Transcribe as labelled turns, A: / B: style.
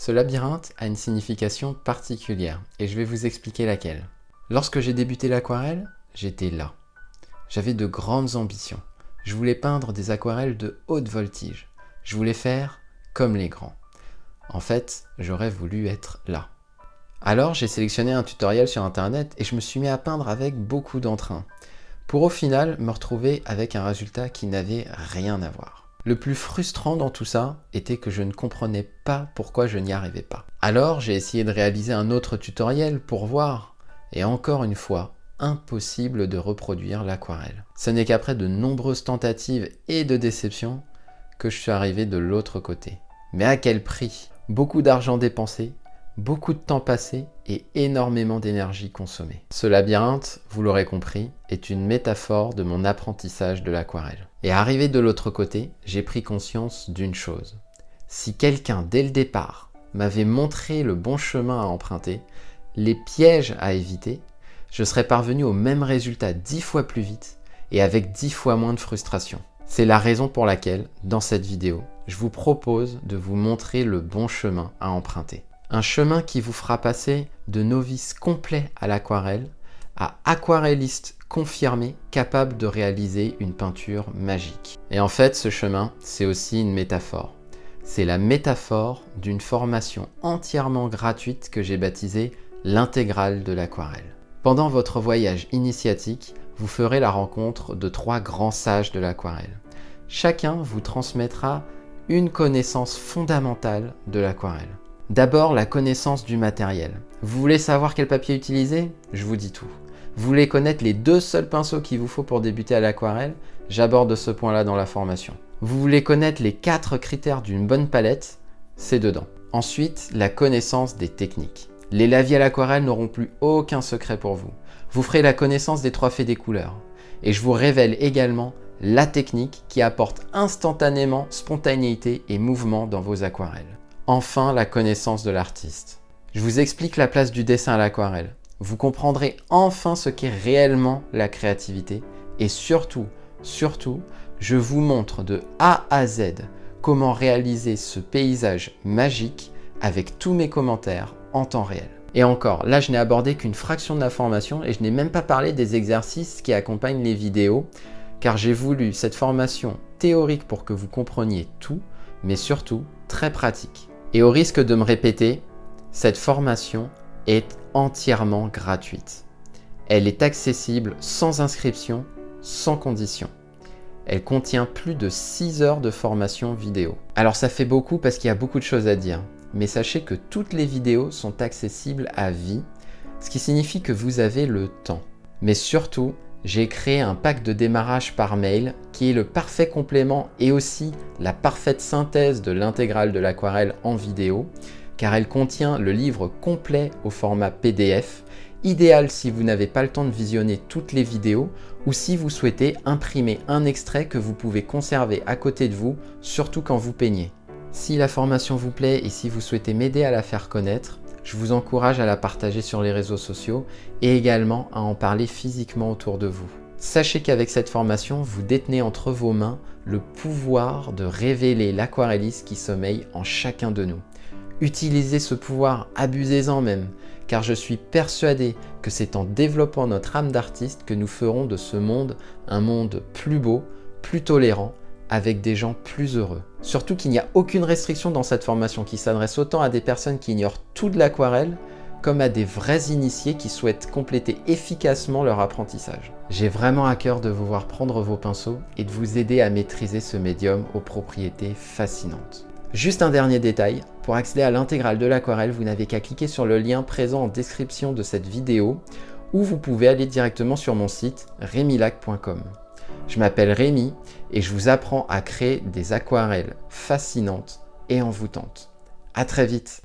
A: Ce labyrinthe a une signification particulière et je vais vous expliquer laquelle. Lorsque j'ai débuté l'aquarelle, j'étais là. J'avais de grandes ambitions. Je voulais peindre des aquarelles de haute voltige. Je voulais faire comme les grands. En fait, j'aurais voulu être là. Alors j'ai sélectionné un tutoriel sur internet et je me suis mis à peindre avec beaucoup d'entrain, pour au final me retrouver avec un résultat qui n'avait rien à voir. Le plus frustrant dans tout ça était que je ne comprenais pas pourquoi je n'y arrivais pas. Alors j'ai essayé de réaliser un autre tutoriel pour voir, et encore une fois, impossible de reproduire l'aquarelle. Ce n'est qu'après de nombreuses tentatives et de déceptions que je suis arrivé de l'autre côté. Mais à quel prix? Beaucoup d'argent dépensé, beaucoup de temps passé et énormément d'énergie consommée. Ce labyrinthe, vous l'aurez compris, est une métaphore de mon apprentissage de l'aquarelle. Et arrivé de l'autre côté, j'ai pris conscience d'une chose. Si quelqu'un, dès le départ, m'avait montré le bon chemin à emprunter, les pièges à éviter, je serais parvenu au même résultat 10 fois plus vite et avec 10 fois moins de frustration. C'est la raison pour laquelle, dans cette vidéo, je vous propose de vous montrer le bon chemin à emprunter. Un chemin qui vous fera passer de novice complet à l'aquarelle à aquarelliste confirmé capable de réaliser une peinture magique. Et en fait, ce chemin, c'est aussi une métaphore. C'est la métaphore d'une formation entièrement gratuite que j'ai baptisée l'intégrale de l'aquarelle. Pendant votre voyage initiatique, vous ferez la rencontre de 3 grands sages de l'aquarelle. Chacun vous transmettra une connaissance fondamentale de l'aquarelle. D'abord, la connaissance du matériel. Vous voulez savoir quel papier utiliser? Je vous dis tout. Vous voulez connaître les 2 seuls pinceaux qu'il vous faut pour débuter à l'aquarelle? J'aborde ce point-là dans la formation. Vous voulez connaître les 4 critères d'une bonne palette? C'est dedans. Ensuite, la connaissance des techniques. Les lavis à l'aquarelle n'auront plus aucun secret pour vous. Vous ferez la connaissance des 3 faits des couleurs. Et je vous révèle également la technique qui apporte instantanément spontanéité et mouvement dans vos aquarelles. Enfin, la connaissance de l'artiste. Je vous explique la place du dessin à l'aquarelle. Vous comprendrez enfin ce qu'est réellement la créativité. Et surtout, je vous montre de A à Z comment réaliser ce paysage magique avec tous mes commentaires en temps réel. Et encore, là je n'ai abordé qu'une fraction de l'information et je n'ai même pas parlé des exercices qui accompagnent les vidéos, car j'ai voulu cette formation théorique pour que vous compreniez tout, mais surtout très pratique. Et au risque de me répéter, cette formation est entièrement gratuite. Elle est accessible sans inscription, sans condition. Elle contient plus de 6 heures de formation vidéo. Alors ça fait beaucoup parce qu'il y a beaucoup de choses à dire, mais sachez que toutes les vidéos sont accessibles à vie, ce qui signifie que vous avez le temps. Mais surtout, j'ai créé un pack de démarrage par mail qui est le parfait complément et aussi la parfaite synthèse de l'intégrale de l'aquarelle en vidéo, car elle contient le livre complet au format PDF, idéal si vous n'avez pas le temps de visionner toutes les vidéos ou si vous souhaitez imprimer un extrait que vous pouvez conserver à côté de vous, surtout quand vous peignez. Si la formation vous plaît et si vous souhaitez m'aider à la faire connaître, je vous encourage à la partager sur les réseaux sociaux et également à en parler physiquement autour de vous. Sachez qu'avec cette formation, vous détenez entre vos mains le pouvoir de révéler l'aquarelliste qui sommeille en chacun de nous. Utilisez ce pouvoir, abusez-en même, car je suis persuadé que c'est en développant notre âme d'artiste que nous ferons de ce monde un monde plus beau, plus tolérant, avec des gens plus heureux. Surtout qu'il n'y a aucune restriction dans cette formation qui s'adresse autant à des personnes qui ignorent tout de l'aquarelle comme à des vrais initiés qui souhaitent compléter efficacement leur apprentissage. J'ai vraiment à cœur de vous voir prendre vos pinceaux et de vous aider à maîtriser ce médium aux propriétés fascinantes. Juste un dernier détail, pour accéder à l'intégrale de l'aquarelle, vous n'avez qu'à cliquer sur le lien présent en description de cette vidéo ou vous pouvez aller directement sur mon site remilac.com. Je m'appelle Rémi et je vous apprends à créer des aquarelles fascinantes et envoûtantes. À très vite!